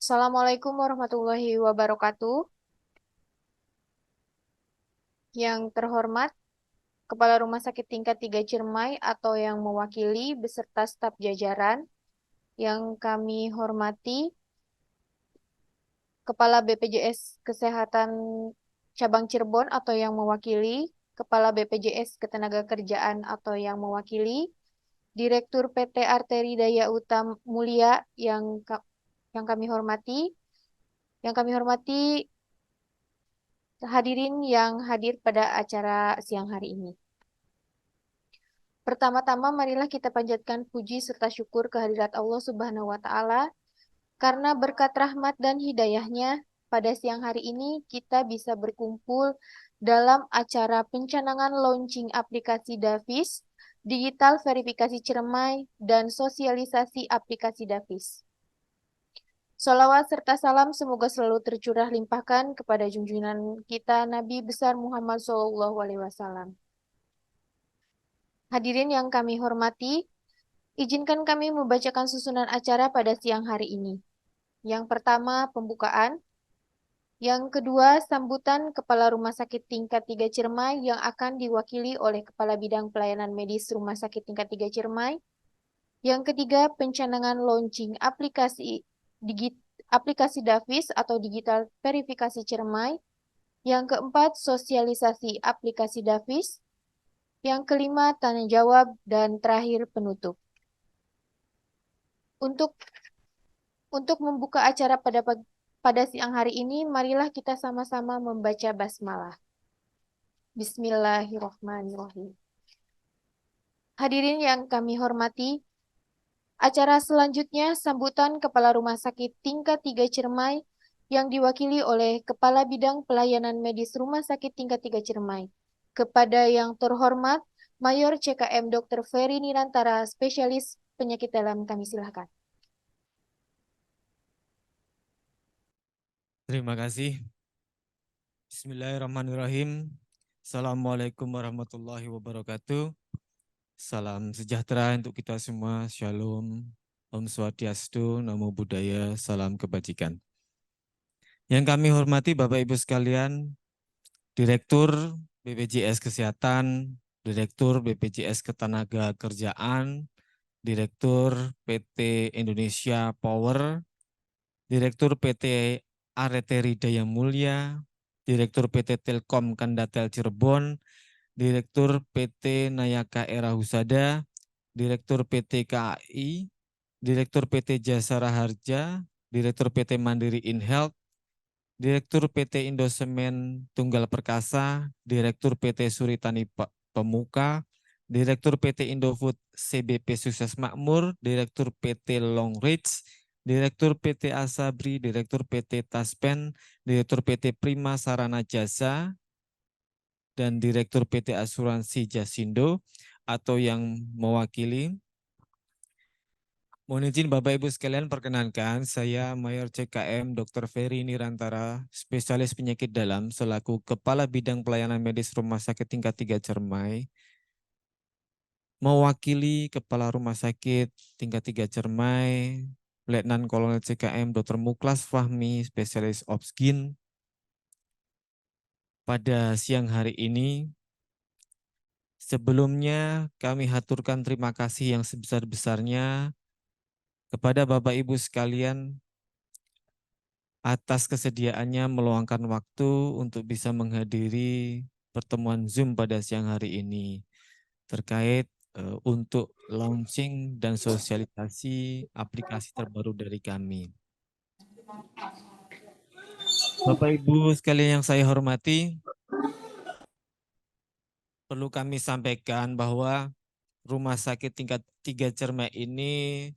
Assalamualaikum warahmatullahi wabarakatuh. Yang terhormat, Kepala Rumah Sakit Tingkat 3 Ciremai atau yang mewakili beserta staf jajaran. Yang kami hormati, Kepala BPJS Kesehatan Cabang Cirebon atau yang mewakili, Kepala BPJS Ketenagakerjaan atau yang mewakili, Direktur PT Arteri Daya Utama Mulia yang kami hormati, hadirin yang hadir pada acara siang hari ini. Pertama-tama marilah kita panjatkan puji serta syukur kehadirat Allah Subhanahu wa taala karena berkat rahmat dan hidayahnya pada siang hari ini kita bisa berkumpul dalam acara pencanangan launching aplikasi Davis, digital verifikasi Ciremai, dan sosialisasi aplikasi Davis. Salawat serta salam semoga selalu tercurah limpahkan kepada junjungan kita Nabi besar Muhammad SAW. Hadirin yang kami hormati, izinkan kami membacakan susunan acara pada siang hari ini. Yang pertama, pembukaan. Yang kedua, sambutan Kepala Rumah Sakit Tingkat 3 Ciremai yang akan diwakili oleh Kepala Bidang Pelayanan Medis Rumah Sakit Tingkat 3 Ciremai. Yang ketiga, pencanangan launching aplikasi Davis atau digital verifikasi Ciremai. Yang keempat, sosialisasi aplikasi Davis. Yang kelima, tanya jawab, dan terakhir penutup. Untuk membuka acara pada siang hari ini, marilah kita sama-sama membaca basmalah. Bismillahirrahmanirrahim. Hadirin yang kami hormati, acara selanjutnya sambutan Kepala Rumah Sakit Tingkat 3 Ciremai yang diwakili oleh Kepala Bidang Pelayanan Medis Rumah Sakit Tingkat 3 Ciremai. Kepada yang terhormat, Mayor CKM Dr. Ferry Nirantara, spesialis penyakit dalam, kami silakan. Terima kasih. Bismillahirrahmanirrahim. Assalamualaikum warahmatullahi wabarakatuh. Salam sejahtera untuk kita semua. Shalom. Om Swastiastu, Namo Buddhaya, salam kebajikan. Yang kami hormati Bapak Ibu sekalian, Direktur BPJS Kesehatan, Direktur BPJS Ketenagakerjaan, Direktur PT Indonesia Power, Direktur PT Arteri Daya Mulia, Direktur PT Telkom Kandatel Cirebon, Direktur PT Nayaka Era Husada, Direktur PT KAI, Direktur PT Jasara Harja, Direktur PT Mandiri InHealth, Direktur PT Indosemen Tunggal Perkasa, Direktur PT Suritani Pemuka, Direktur PT Indofood CBP Sukses Makmur, Direktur PT Long Ridge, Direktur PT Asabri, Direktur PT Taspen, Direktur PT Prima Sarana Jasa, dan Direktur PT Asuransi Jasindo atau yang mewakili. Mohon izin Bapak Ibu sekalian, perkenankan saya Mayor CKM Dr. Ferry Nirantara, spesialis penyakit dalam selaku Kepala Bidang Pelayanan Medis Rumah Sakit Tingkat 3 Ciremai, mewakili Kepala Rumah Sakit Tingkat 3 Ciremai, Letnan Kolonel CKM Dr. Muklas Fahmi, spesialis Obsgin. Pada siang hari ini, sebelumnya kami haturkan terima kasih yang sebesar-besarnya kepada Bapak Ibu sekalian atas kesediaannya meluangkan waktu untuk bisa menghadiri pertemuan Zoom pada siang hari ini terkait untuk launching dan sosialisasi aplikasi terbaru dari kami. Bapak Ibu sekalian yang saya hormati, perlu kami sampaikan bahwa Rumah Sakit Tingkat 3 Ciremai ini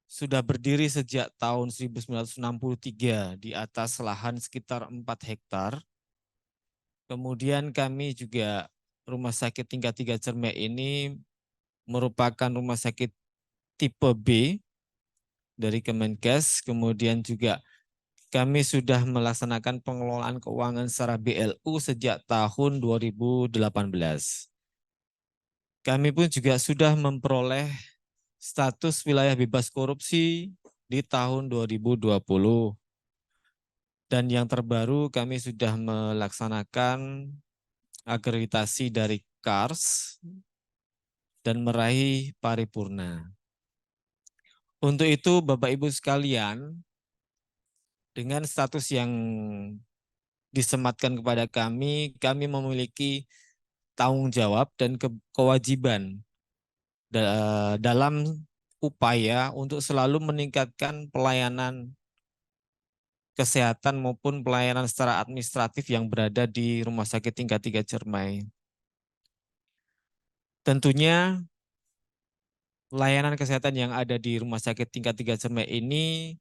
sudah berdiri sejak tahun 1963 di atas lahan sekitar 4 hektar. Kemudian kami juga Rumah Sakit Tingkat 3 Ciremai ini merupakan rumah sakit tipe B dari Kemenkes. Kemudian juga kami sudah melaksanakan pengelolaan keuangan secara BLU sejak tahun 2018. Kami pun juga sudah memperoleh status wilayah bebas korupsi di tahun 2020. Dan yang terbaru kami sudah melaksanakan akreditasi dari KARS dan meraih paripurna. Untuk itu Bapak Ibu sekalian, dengan status yang disematkan kepada kami memiliki tanggung jawab dan kewajiban dalam upaya untuk selalu meningkatkan pelayanan kesehatan maupun pelayanan secara administratif yang berada di Rumah Sakit Tingkat 3 Ciremai. Tentunya layanan kesehatan yang ada di Rumah Sakit Tingkat 3 Ciremai ini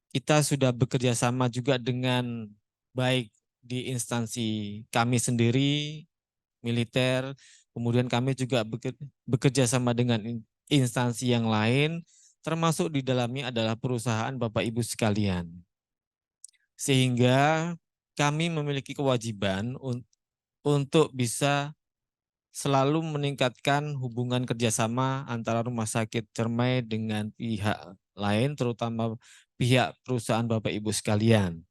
kita sudah bekerja sama juga dengan baik di instansi kami sendiri, militer, kemudian kami juga bekerja sama dengan instansi yang lain, termasuk di dalamnya adalah perusahaan Bapak Ibu sekalian. Sehingga kami memiliki kewajiban untuk bisa selalu meningkatkan hubungan kerjasama antara Rumah Sakit Ciremai dengan pihak lain, terutama pihak perusahaan Bapak Ibu sekalian.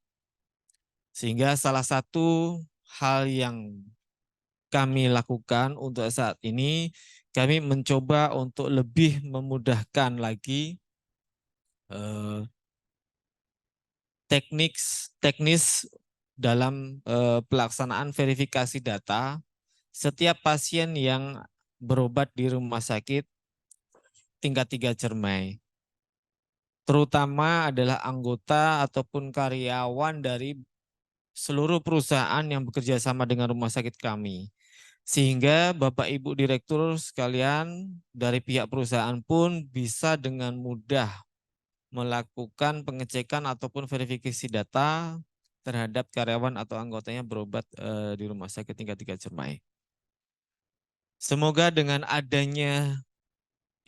Sehingga salah satu hal yang kami lakukan untuk saat ini, kami mencoba untuk lebih memudahkan lagi teknis dalam pelaksanaan verifikasi data setiap pasien yang berobat di Rumah Sakit Tingkat 3 Ciremai. Terutama adalah anggota ataupun karyawan dari seluruh perusahaan yang bekerja sama dengan rumah sakit kami. Sehingga Bapak Ibu Direktur sekalian dari pihak perusahaan pun bisa dengan mudah melakukan pengecekan ataupun verifikasi data terhadap karyawan atau anggotanya berobat di Rumah Sakit Tingkat 3 Ciremai. Semoga dengan adanya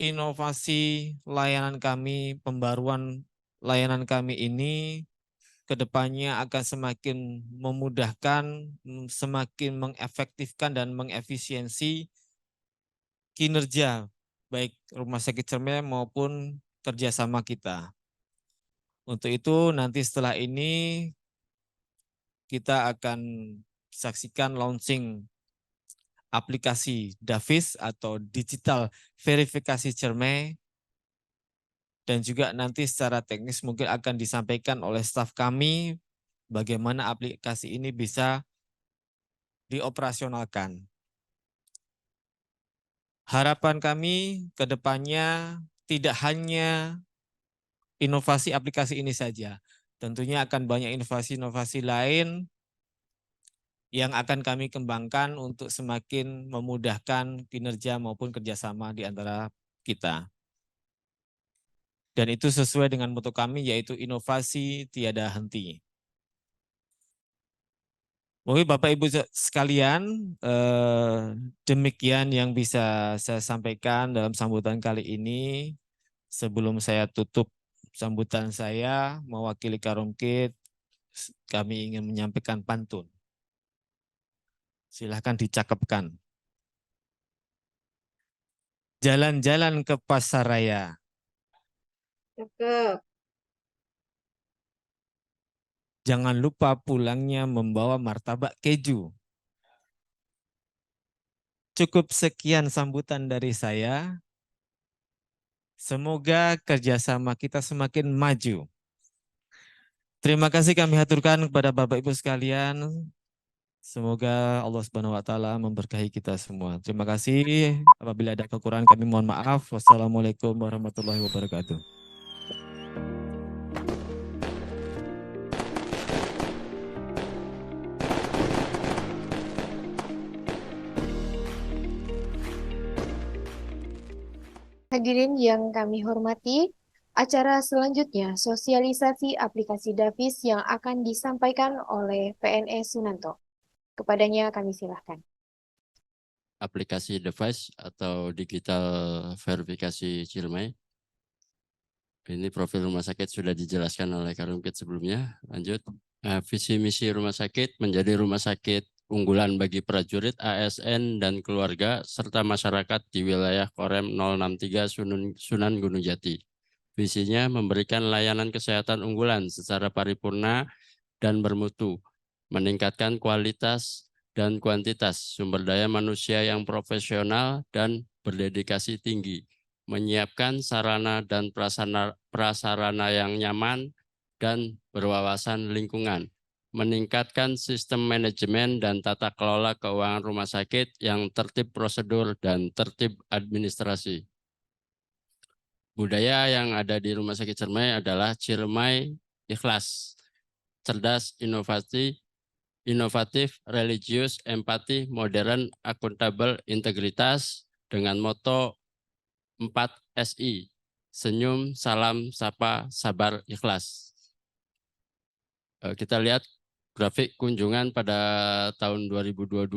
inovasi layanan kami, pembaruan layanan kami ini kedepannya akan semakin memudahkan, semakin mengefektifkan dan mengefisiensi kinerja baik Rumah Sakit Ciremai maupun kerjasama kita. Untuk itu nanti setelah ini kita akan saksikan launching aplikasi Davis atau Digital Verifikasi Ciremai, dan juga nanti secara teknis mungkin akan disampaikan oleh staf kami bagaimana aplikasi ini bisa dioperasionalkan. Harapan kami ke depannya tidak hanya inovasi aplikasi ini saja. Tentunya akan banyak inovasi-inovasi lain yang akan kami kembangkan untuk semakin memudahkan kinerja maupun kerjasama di antara kita. Dan itu sesuai dengan motto kami, yaitu inovasi tiada henti. Mungkin Bapak Ibu sekalian, demikian yang bisa saya sampaikan dalam sambutan kali ini. Sebelum saya tutup sambutan saya, mewakili Karumkit, kami ingin menyampaikan pantun. Silahkan dicakepkan. Jalan-jalan ke pasar raya. Cakep. Jangan lupa pulangnya membawa martabak keju. Cukup sekian sambutan dari saya. Semoga kerjasama kita semakin maju. Terima kasih kami haturkan kepada Bapak Ibu sekalian. Semoga Allah Subhanahu wa taala memberkahi kita semua. Terima kasih. Apabila ada kekurangan kami mohon maaf. Wassalamualaikum warahmatullahi wabarakatuh. Hadirin yang kami hormati, acara selanjutnya sosialisasi aplikasi Davis yang akan disampaikan oleh PNS Sunanto. Kepadanya kami silahkan. Aplikasi device atau digital verifikasi Ciremai. Ini profil rumah sakit sudah dijelaskan oleh Karumkit sebelumnya. Lanjut. Visi misi rumah sakit menjadi rumah sakit unggulan bagi prajurit, ASN, dan keluarga, serta masyarakat di wilayah Korem 063 Sunan Gunung Jati. Visinya memberikan layanan kesehatan unggulan secara paripurna dan bermutu, meningkatkan kualitas dan kuantitas sumber daya manusia yang profesional dan berdedikasi tinggi, menyiapkan sarana dan prasarana yang nyaman dan berwawasan lingkungan, meningkatkan sistem manajemen dan tata kelola keuangan rumah sakit yang tertib prosedur dan tertib administrasi. Budaya yang ada di Rumah Sakit Ciremai adalah Ciremai ikhlas, cerdas, inovatif, religius, empati, modern, akuntabel, integritas, dengan moto 4SI, senyum, salam, sapa, sabar, ikhlas. Kita lihat grafik kunjungan pada tahun 2022,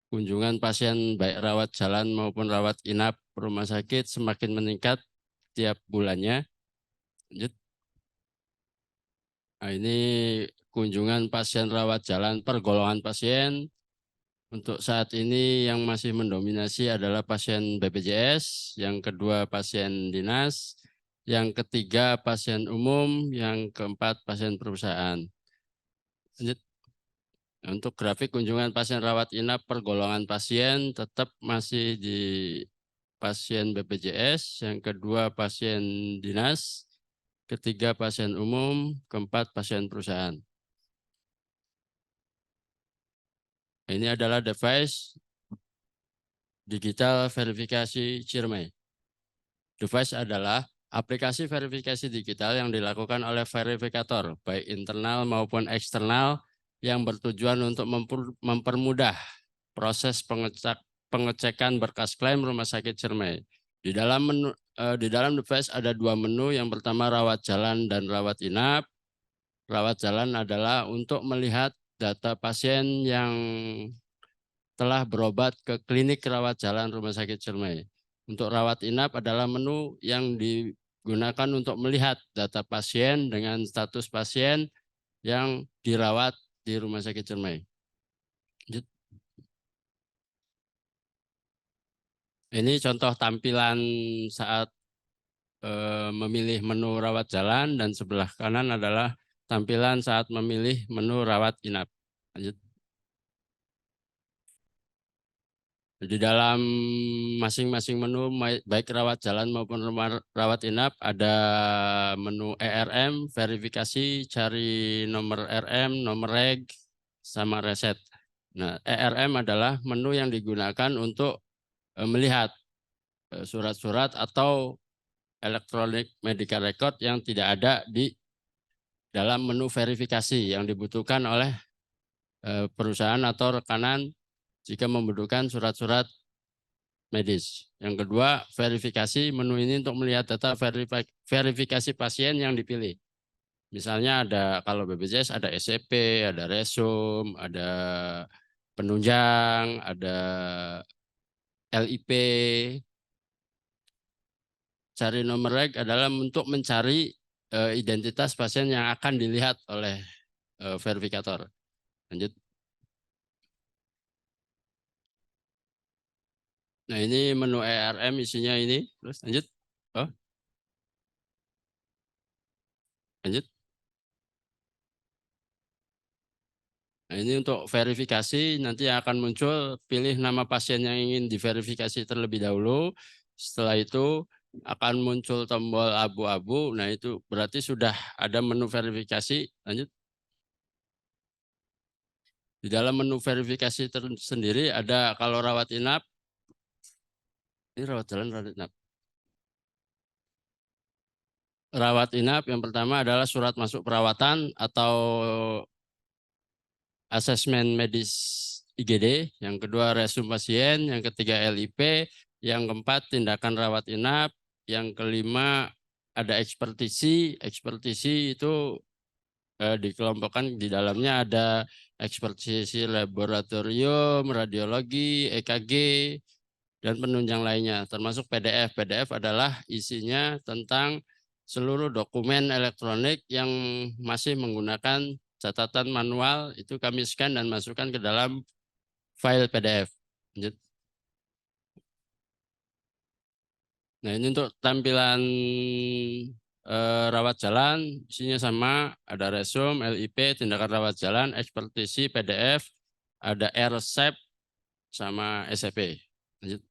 kunjungan pasien baik rawat jalan maupun rawat inap rumah sakit semakin meningkat tiap bulannya. Lanjut. Nah, ini kunjungan pasien rawat jalan per golongan pasien. Untuk saat ini yang masih mendominasi adalah pasien BPJS, yang kedua pasien dinas, yang ketiga pasien umum, yang keempat pasien perusahaan. Lanjut. Untuk grafik kunjungan pasien rawat inap per golongan pasien tetap masih di pasien BPJS, yang kedua pasien dinas, ketiga pasien umum, keempat pasien perusahaan. Ini adalah device digital verifikasi Ciremai. Device adalah aplikasi verifikasi digital yang dilakukan oleh verifikator, baik internal maupun eksternal, yang bertujuan untuk mempermudah proses pengecekan berkas klaim Rumah Sakit Ciremai. Di dalam device ada dua menu. Yang pertama rawat jalan dan rawat inap. Rawat jalan adalah untuk melihat data pasien yang telah berobat ke klinik rawat jalan Rumah Sakit Ciremai. Untuk rawat inap adalah menu yang digunakan untuk melihat data pasien dengan status pasien yang dirawat di Rumah Sakit Ciremai. Ini contoh tampilan saat memilih menu rawat jalan, dan sebelah kanan adalah tampilan saat memilih menu rawat inap. Lanjut. Di dalam masing-masing menu, baik rawat jalan maupun rawat inap, ada menu ERM, verifikasi, cari nomor RM, nomor reg, sama reset. Nah, ERM adalah menu yang digunakan untuk melihat surat-surat atau electronic medical record yang tidak ada di dalam menu verifikasi yang dibutuhkan oleh perusahaan atau rekanan jika membutuhkan surat-surat medis. Yang kedua, verifikasi. Menu ini untuk melihat data verifikasi pasien yang dipilih. Misalnya ada, kalau BPJS ada SCP, ada resum, ada penunjang, ada LIP. Cari nomor reg adalah untuk mencari identitas pasien yang akan dilihat oleh verifikator. Lanjut. Nah, ini menu ERM isinya ini. Terus lanjut. Oh. Lanjut. Nah, ini untuk verifikasi, nanti akan muncul pilih nama pasien yang ingin diverifikasi terlebih dahulu. Setelah itu akan muncul tombol abu-abu. Nah, itu berarti sudah ada menu verifikasi. Lanjut. Di dalam menu verifikasi sendiri ada, kalau rawat inap, ini rawat jalan, rawat inap. Rawat inap yang pertama adalah surat masuk perawatan atau asesmen medis IGD, yang kedua resum pasien, yang ketiga LIP, yang keempat tindakan rawat inap, yang kelima ada ekspertisi. Ekspertisi itu dikelompokkan, di dalamnya ada ekspertisi laboratorium, radiologi, EKG, dan penunjang lainnya, termasuk PDF. PDF adalah isinya tentang seluruh dokumen elektronik yang masih menggunakan catatan manual itu kami scan dan masukkan ke dalam file PDF. Lanjut. Nah, ini untuk tampilan rawat jalan, isinya sama, ada resume, LIP, tindakan rawat jalan, ekspertisi, PDF, ada RCEP, sama SCP. Lanjut.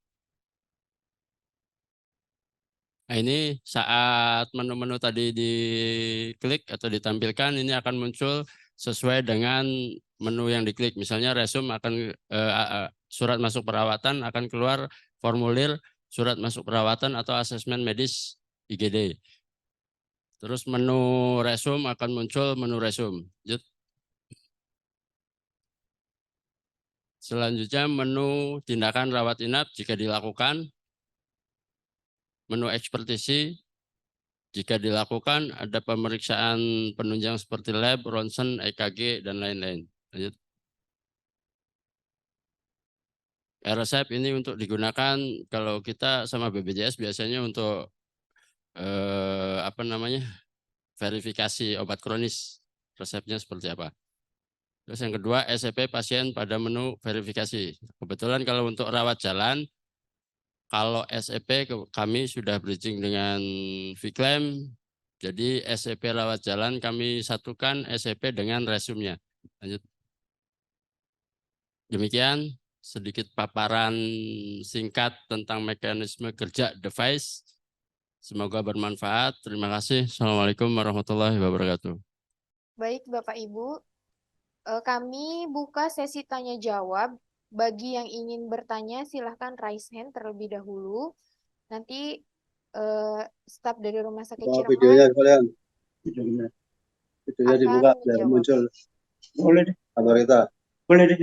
Nah, ini saat menu-menu tadi diklik atau ditampilkan, ini akan muncul sesuai dengan menu yang diklik. Misalnya resume akan surat masuk perawatan akan keluar formulir surat masuk perawatan atau asesmen medis IGD. Terus menu resume akan muncul menu resume. Lanjut. Selanjutnya menu tindakan rawat inap jika dilakukan. Menu ekspertisi jika dilakukan ada pemeriksaan penunjang seperti lab, ronsen, EKG, dan lain-lain. Lanjut. RCEP ini untuk digunakan kalau kita sama BPJS biasanya untuk verifikasi obat kronis. Resepnya seperti apa. Terus yang kedua SCP pasien pada menu verifikasi. Kebetulan kalau untuk rawat jalan, kalau SCP kami sudah bridging dengan Viclaim, jadi SCP rawat jalan kami satukan SCP dengan resumnya. Lanjut. Demikian sedikit paparan singkat tentang mekanisme kerja device. Semoga bermanfaat. Terima kasih. Assalamualaikum warahmatullahi wabarakatuh. Baik, Bapak Ibu. Kami buka sesi tanya jawab. Bagi yang ingin bertanya, silahkan raise hand terlebih dahulu. Nanti staf dari Rumah Sakit Ciremai videonya kalian. Videonya dibuka akan biar menjawab. muncul. Boleh deh. Kalau kita. Boleh deh.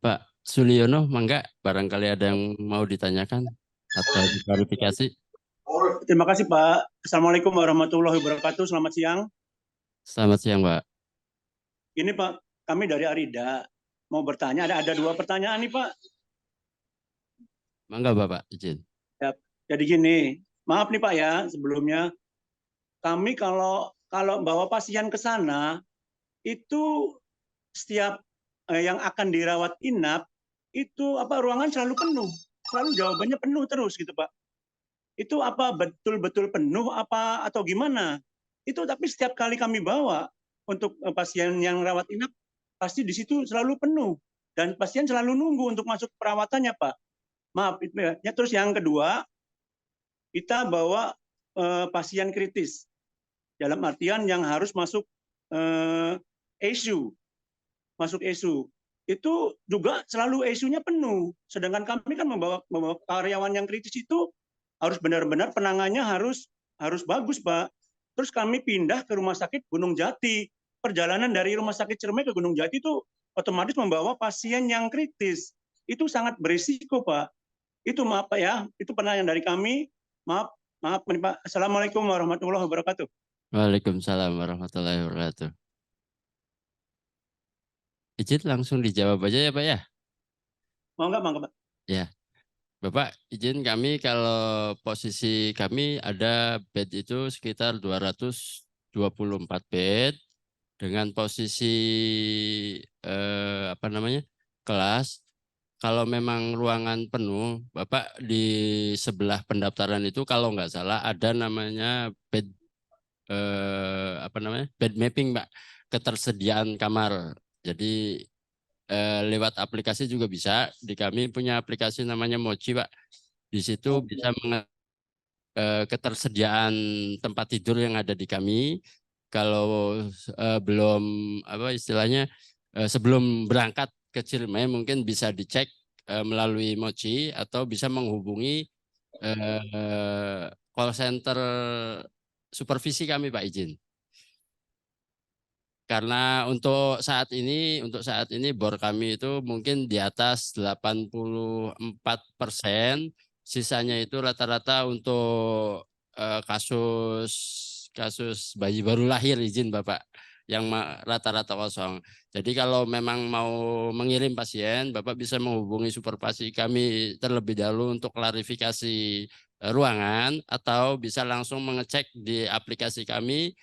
Pak Suliono, mangga barangkali ada yang mau ditanyakan atau diklarifikasi. Terima kasih Pak. Assalamualaikum warahmatullahi wabarakatuh. Selamat siang. Selamat siang Pak. Ini Pak, kami dari Arida mau bertanya. Ada 2 pertanyaan nih Pak. Mangga Bapak, izin. Ya, jadi gini, maaf nih Pak ya sebelumnya. Kami kalau bawa pasien ke sana itu setiap yang akan dirawat inap itu ruangan selalu penuh, selalu jawabannya penuh terus gitu Pak. Itu apa betul-betul penuh apa atau gimana? Itu tapi setiap kali kami bawa untuk pasien yang rawat inap pasti di situ selalu penuh dan pasien selalu nunggu untuk masuk perawatannya Pak. Maaf itu ya. Terus yang kedua, kita bawa pasien kritis dalam artian yang harus masuk ICU. Masuk ICU. Itu juga selalu ICU-nya penuh. Sedangkan kami kan membawa karyawan yang kritis itu harus benar-benar penanganannya harus bagus, Pak. Terus kami pindah ke Rumah Sakit Gunung Jati. Perjalanan dari Rumah Sakit Ciremai ke Gunung Jati itu otomatis membawa pasien yang kritis. Itu sangat berisiko, Pak. Itu maaf Pak ya, itu pertanyaan dari kami. Maaf Pak. Assalamualaikum warahmatullahi wabarakatuh. Waalaikumsalam warahmatullahi wabarakatuh. Izin langsung dijawab aja ya Pak ya. Mangga Pak. Ya. Bapak, izin kami kalau posisi kami ada bed itu sekitar 224 bed dengan posisi kelas. Kalau memang ruangan penuh, Bapak di sebelah pendaftaran itu kalau nggak salah ada namanya bed bed mapping, Pak, ketersediaan kamar. Jadi lewat aplikasi juga bisa. Di kami punya aplikasi namanya Mochi, Pak. Di situ bisa ketersediaan tempat tidur yang ada di kami. Kalau belum sebelum berangkat ke Ciremai mungkin bisa dicek melalui Mochi atau bisa menghubungi call center supervisi kami Pak, izin. Karena untuk saat ini bor kami itu mungkin di atas 84%, sisanya itu rata-rata untuk kasus bayi baru lahir, izin Bapak, yang rata-rata kosong. Jadi kalau memang mau mengirim pasien, Bapak bisa menghubungi supervisi kami terlebih dahulu untuk klarifikasi ruangan atau bisa langsung mengecek di aplikasi kami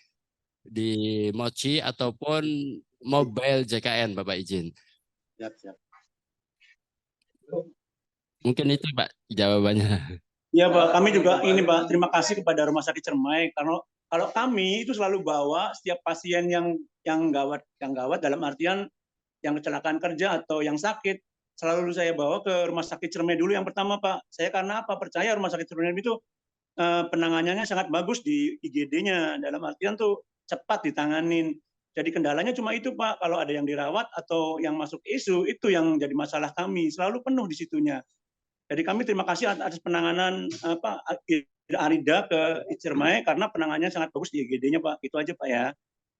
di Mochi ataupun mobile JKN, Bapak izin. Siap, siap. Mungkin itu Pak jawabannya. Ya Pak, kami juga ini Pak, terima kasih kepada Rumah Sakit Ciremai karena kalau kami itu selalu bawa setiap pasien yang gawat dalam artian yang kecelakaan kerja atau yang sakit, selalu saya bawa ke Rumah Sakit Ciremai dulu yang pertama Pak. Saya karena apa? Percaya Rumah Sakit Ciremai itu penanganannya sangat bagus di IGD-nya, dalam artian tuh cepat ditanganin. Jadi kendalanya cuma itu Pak, kalau ada yang dirawat atau yang masuk ISU itu yang jadi masalah kami, selalu penuh di situnya. Jadi kami terima kasih atas penanganan Arida ke Ciremai karena penanganannya sangat bagus di IGD-nya Pak. Itu aja Pak ya.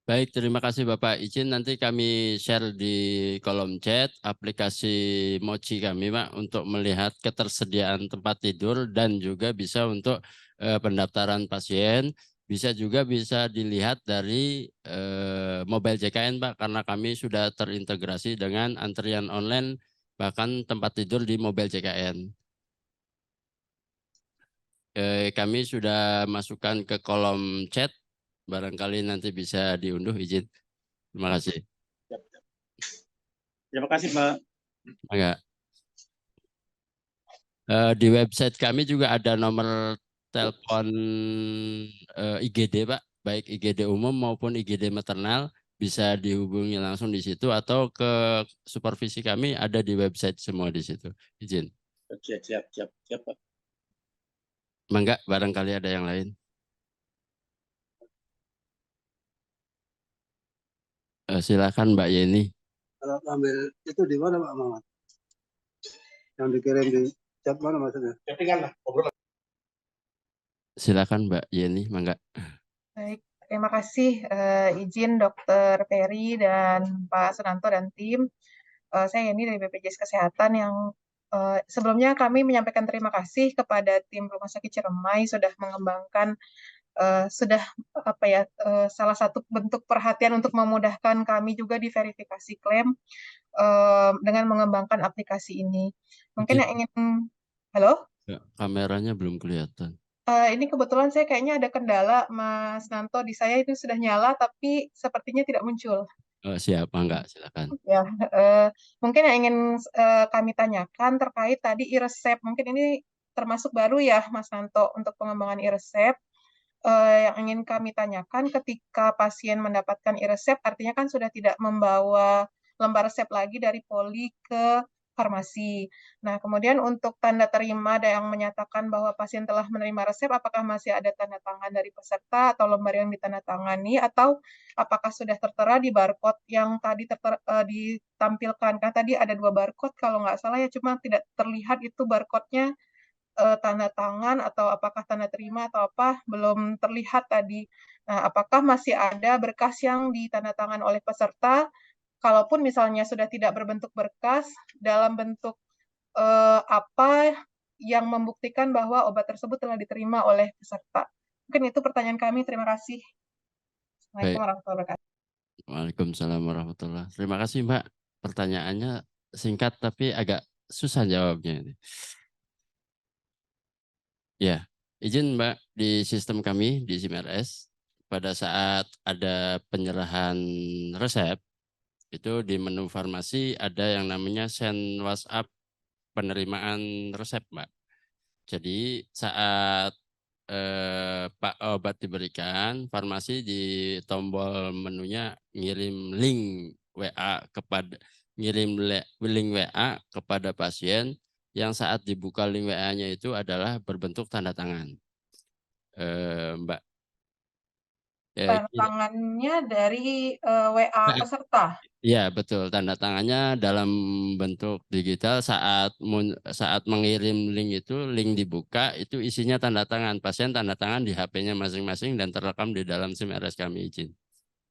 Baik, terima kasih Bapak. Izin nanti kami share di kolom chat aplikasi Mochi kami Pak untuk melihat ketersediaan tempat tidur dan juga bisa untuk pendaftaran pasien. Bisa juga bisa dilihat dari mobile JKN Pak karena kami sudah terintegrasi dengan antrian online bahkan tempat tidur di mobile JKN. Kami sudah masukkan ke kolom chat, barangkali nanti bisa diunduh, izin. Terima kasih. Terima kasih Pak. Enggak. Di website kami juga ada nomor telepon IGD Pak, baik IGD umum maupun IGD maternal, bisa dihubungi langsung di situ atau ke supervisi kami ada di website semua di situ. Izin. Siap Pak. Mangga, barangkali ada yang lain. Silakan Mbak Yeni. Kalau ambil itu di mana Pak Mamat? Yang dikirim di chat mana maksudnya? Chattingan lah, ngobrol. Silakan Mbak Yeni, mangga. Baik, terima kasih izin Dokter Peri dan Pak Sunanto dan tim. Saya Yeni dari BPJS Kesehatan yang sebelumnya kami menyampaikan terima kasih kepada tim Rumah Sakit Ciremai sudah mengembangkan salah satu bentuk perhatian untuk memudahkan kami juga di verifikasi klaim dengan mengembangkan aplikasi ini. Mungkin yang ingin, halo? Ya, kameranya belum kelihatan. Ini kebetulan saya kayaknya ada kendala, Mas Nanto. Di saya itu sudah nyala, tapi sepertinya tidak muncul. Siap, enggak, silakan. Ya, mungkin yang ingin kami tanyakan terkait tadi e-resep. Mungkin ini termasuk baru ya, Mas Nanto, untuk pengembangan e-resep. Yang ingin kami tanyakan ketika pasien mendapatkan e-resep, artinya kan sudah tidak membawa lembar resep lagi dari poli ke farmasi. Nah, kemudian untuk tanda terima ada yang menyatakan bahwa pasien telah menerima resep, apakah masih ada tanda tangan dari peserta atau lembar yang ditandatangani, atau apakah sudah tertera di barcode yang tadi ditampilkan? Kan tadi ada 2 barcode kalau nggak salah ya, cuma tidak terlihat itu barcode-nya tanda tangan atau apakah tanda terima atau apa belum terlihat tadi. Nah, apakah masih ada berkas yang ditandatangan oleh peserta? Kalaupun misalnya sudah tidak berbentuk berkas, dalam bentuk apa yang membuktikan bahwa obat tersebut telah diterima oleh peserta? Mungkin itu pertanyaan kami. Terima kasih. Assalamualaikum warahmatullahi wabarakatuh. Waalaikumsalam warahmatullahi wabarakatuh. Terima kasih Mbak. Pertanyaannya singkat tapi agak susah jawabnya. Ya, izin Mbak, di sistem kami di SIMRS pada saat ada penyerahan resep itu di menu farmasi ada yang namanya send WhatsApp penerimaan resep Mbak. Jadi saat Pak obat diberikan, farmasi di tombol menunya ngirim link WA link WA kepada pasien yang saat dibuka link WA-nya itu adalah berbentuk tanda tangan. Mbak. Tanda tangannya dari WA peserta. Iya betul, tanda tangannya dalam bentuk digital saat mengirim link itu, link dibuka itu isinya tanda tangan, pasien tanda tangan di HP-nya masing-masing dan terekam di dalam SIMRS kami izin.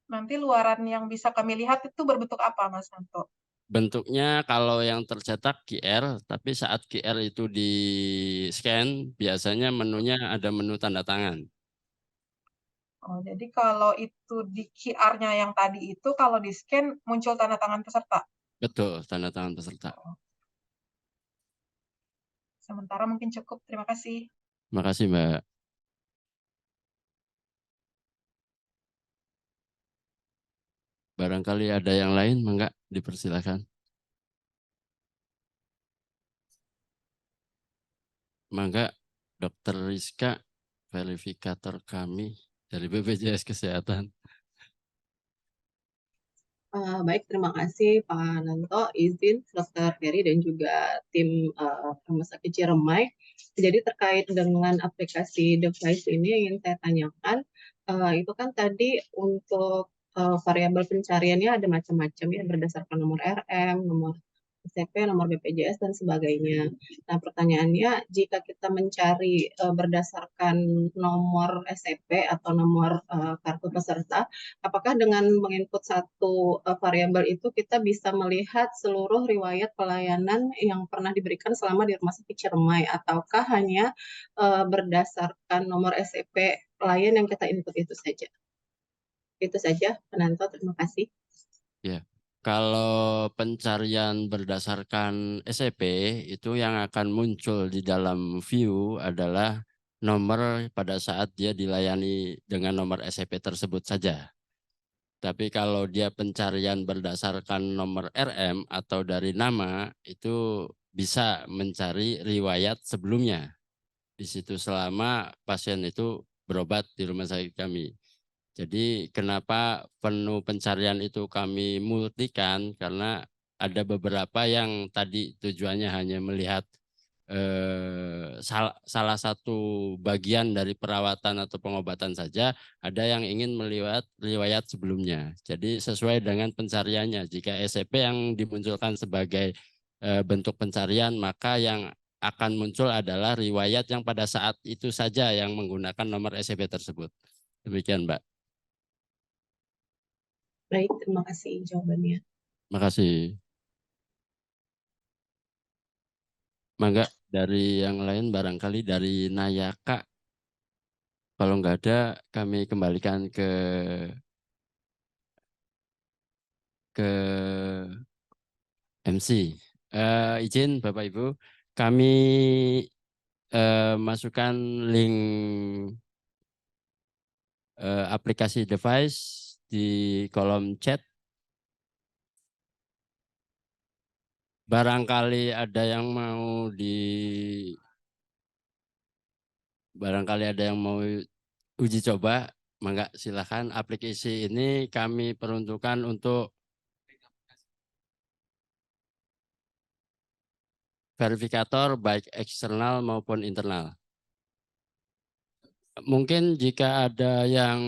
Nanti luaran yang bisa kami lihat itu berbentuk apa Mas Nanto? Bentuknya kalau yang tercetak QR, tapi saat QR itu di scan biasanya menunya ada menu tanda tangan. Oh, jadi kalau itu di QR-nya yang tadi itu, kalau di scan muncul tanda tangan peserta? Betul, tanda tangan peserta. Sementara mungkin cukup. Terima kasih. Terima kasih Mbak. Barangkali ada yang lain, mangga dipersilakan. Mangga Dr. Rizka, verifikator kami dari BPJS Kesehatan. Baik, terima kasih Pak Nanto, izin Dr. Heri dan juga tim Rumah Sakit Ciremai. Jadi terkait dengan aplikasi device ini ingin saya tanyakan, itu kan tadi untuk variabel pencariannya ada macam-macam ya berdasarkan nomor RM, nomor SPP, nomor BPJS dan sebagainya. Nah, pertanyaannya jika kita mencari berdasarkan nomor SPP atau nomor kartu peserta, apakah dengan menginput satu variabel itu kita bisa melihat seluruh riwayat pelayanan yang pernah diberikan selama di Rumah Sakit Ciremai, ataukah hanya berdasarkan nomor SPP klien yang kita input itu saja? Itu saja, Penanto. Terima kasih. Ya, kalau pencarian berdasarkan SEP itu yang akan muncul di dalam view adalah nomor pada saat dia dilayani dengan nomor SEP tersebut saja. Tapi kalau dia pencarian berdasarkan nomor RM atau dari nama, itu bisa mencari riwayat sebelumnya di situ selama pasien itu berobat di rumah sakit kami. Jadi kenapa menu pencarian itu kami multikan, karena ada beberapa yang tadi tujuannya hanya melihat salah satu bagian dari perawatan atau pengobatan saja, ada yang ingin melihat riwayat sebelumnya. Jadi sesuai dengan pencariannya, jika SCP yang dimunculkan sebagai bentuk pencarian, maka yang akan muncul adalah riwayat yang pada saat itu saja yang menggunakan nomor SCP tersebut. Demikian, Mbak. Baik, terima kasih jawabannya. Terima kasih. Mangga dari yang lain, barangkali dari Nayaka. Kalau nggak ada, kami kembalikan ke MC. Izin Bapak Ibu, kami masukkan link aplikasi device di kolom chat. Barangkali ada yang mau uji coba, mangga silakan. Aplikasi ini kami peruntukkan untuk verifikator baik eksternal maupun internal. Mungkin jika ada yang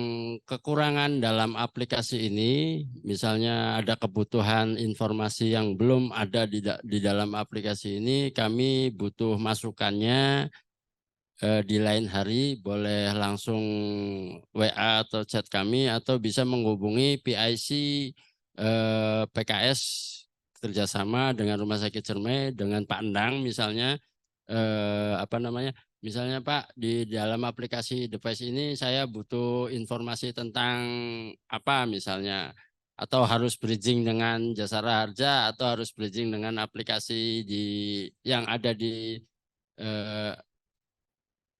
kekurangan dalam aplikasi ini, misalnya ada kebutuhan informasi yang belum ada di dalam aplikasi ini, kami butuh masukannya di lain hari, boleh langsung WA atau chat kami, atau bisa menghubungi PIC PKS kerjasama dengan Rumah Sakit Ciremai, dengan Pak Endang misalnya, misalnya Pak, di dalam aplikasi device ini saya butuh informasi tentang apa misalnya, atau harus bridging dengan Jasara Harja, atau harus bridging dengan aplikasi yang ada di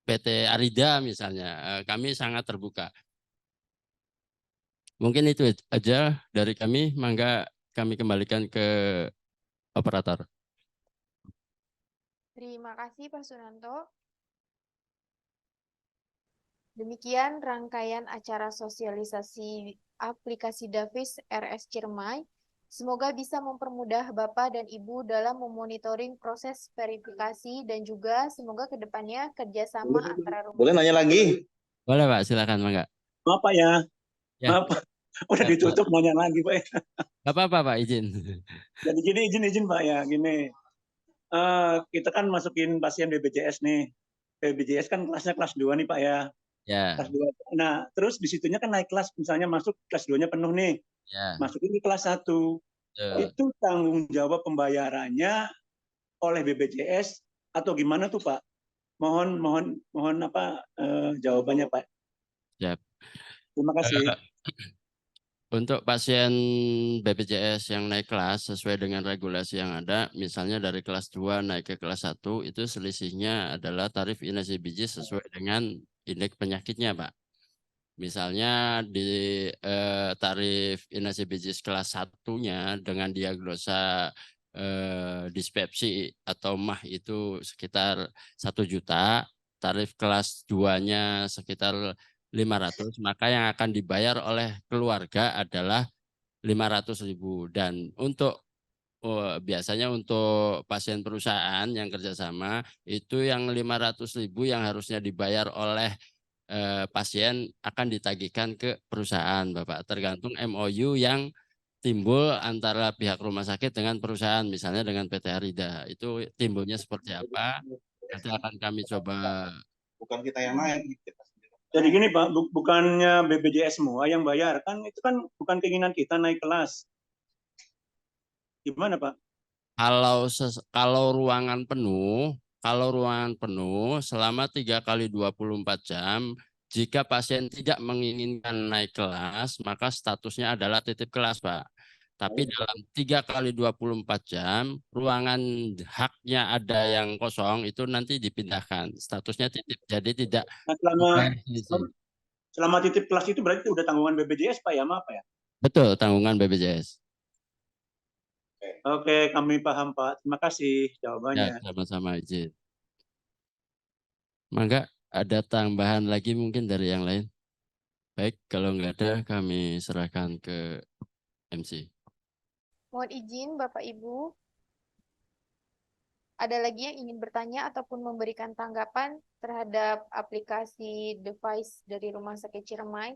PT Arida misalnya. Kami sangat terbuka. Mungkin itu aja dari kami. Mangga kami kembalikan ke operator. Terima kasih Pak Sunanto. Demikian rangkaian acara sosialisasi aplikasi Davis RS Ciremai. Semoga bisa mempermudah Bapak dan Ibu dalam memonitoring proses verifikasi dan juga semoga kedepannya kerjasama antara rumah. Boleh nanya lagi? Boleh Pak, silakan Mangga. Maaf Pak ya. Ya. Maaf. Udah ditutup nanya lagi Pak. Gak apa-apa Pak, izin. Jadi gini, izin Pak ya, gini. Kita kan masukin pasien BPJS nih. BPJS kan kelasnya kelas 2 nih Pak ya. Ya. Kelas 2. Nah, terus di situnya kan naik kelas, misalnya masuk kelas 2-nya penuh nih. Ya. Masukin di kelas 1. Itu tanggung jawab pembayarannya oleh BPJS atau gimana tuh Pak? Mohon apa jawabannya Pak. Ya. Terima kasih. Untuk pasien BPJS yang naik kelas sesuai dengan regulasi yang ada, misalnya dari kelas 2 naik ke kelas 1, itu selisihnya adalah tarif inasi biji sesuai dengan indeks penyakitnya, Pak. Misalnya di tarif inasi bijis kelas 1-nya dengan diagnosa dispepsi atau MAH itu sekitar 1 juta, tarif kelas 2-nya sekitar 500, maka yang akan dibayar oleh keluarga adalah 500.000. Dan untuk biasanya untuk pasien perusahaan yang kerjasama itu yang 500.000 yang harusnya dibayar oleh pasien akan ditagihkan ke perusahaan, Bapak. Tergantung MOU yang timbul antara pihak rumah sakit dengan perusahaan, misalnya dengan PT Arida. Itu timbulnya seperti apa? Nanti akan kami coba. Bukan kita yang naik. Jadi gini Pak, bukannya BPJS semua yang bayar, kan itu kan bukan keinginan kita naik kelas. Gimana Pak? Kalau ruangan penuh selama 3 kali 24 jam, jika pasien tidak menginginkan naik kelas, maka statusnya adalah titip kelas, Pak. Tapi dalam 3 kali 24 jam, ruangan haknya ada yang kosong, itu nanti dipindahkan. Statusnya titip, jadi tidak. Nah, selama titip kelas itu berarti udah tanggungan BPJS Pak ya, maaf ya? Betul, tanggungan BPJS. Oke, kami paham Pak. Terima kasih Ya, jawabannya. sama-sama izin. Mangga ada tambahan lagi mungkin dari yang lain? Baik, kalau nggak ada kami serahkan ke MC. Mohon izin Bapak Ibu, ada lagi yang ingin bertanya ataupun memberikan tanggapan terhadap aplikasi device dari Rumah Sakit Ciremai?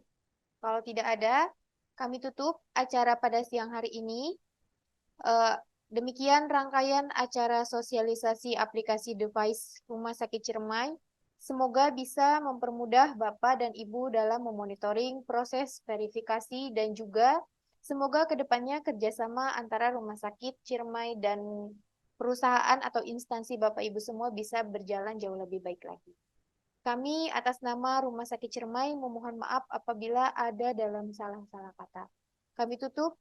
Kalau tidak ada, kami tutup acara pada siang hari ini. Demikian rangkaian acara sosialisasi aplikasi device Rumah Sakit Ciremai. Semoga bisa mempermudah Bapak dan Ibu dalam memonitoring proses verifikasi dan juga semoga kedepannya kerjasama antara Rumah Sakit Ciremai dan perusahaan atau instansi Bapak Ibu semua bisa berjalan jauh lebih baik lagi. Kami atas nama Rumah Sakit Ciremai memohon maaf apabila ada dalam salah-salah kata. Kami tutup.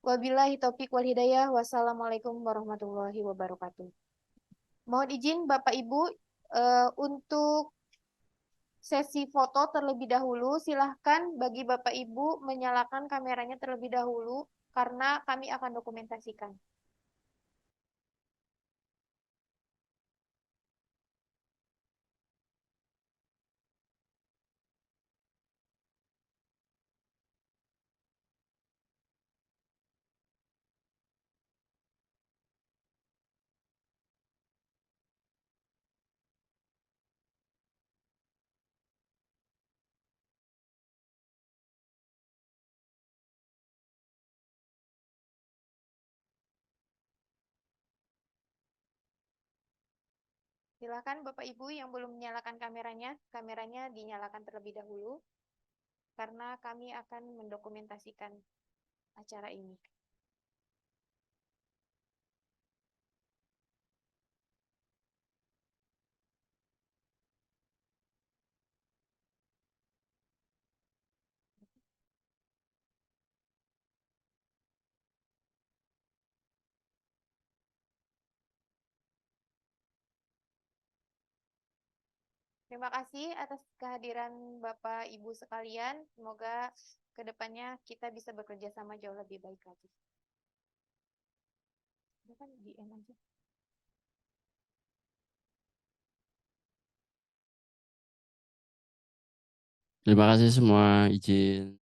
Wabillahi taufiq wal hidayah. Wassalamualaikum warahmatullahi wabarakatuh. Mohon izin Bapak Ibu untuk sesi foto terlebih dahulu. Silahkan bagi Bapak Ibu menyalakan kameranya terlebih dahulu karena kami akan dokumentasikan. Silakan Bapak Ibu yang belum menyalakan kameranya dinyalakan terlebih dahulu karena kami akan mendokumentasikan acara ini. Terima kasih atas kehadiran Bapak Ibu sekalian. Semoga kedepannya kita bisa bekerja sama jauh lebih baik lagi. Terima kasih semua, izin.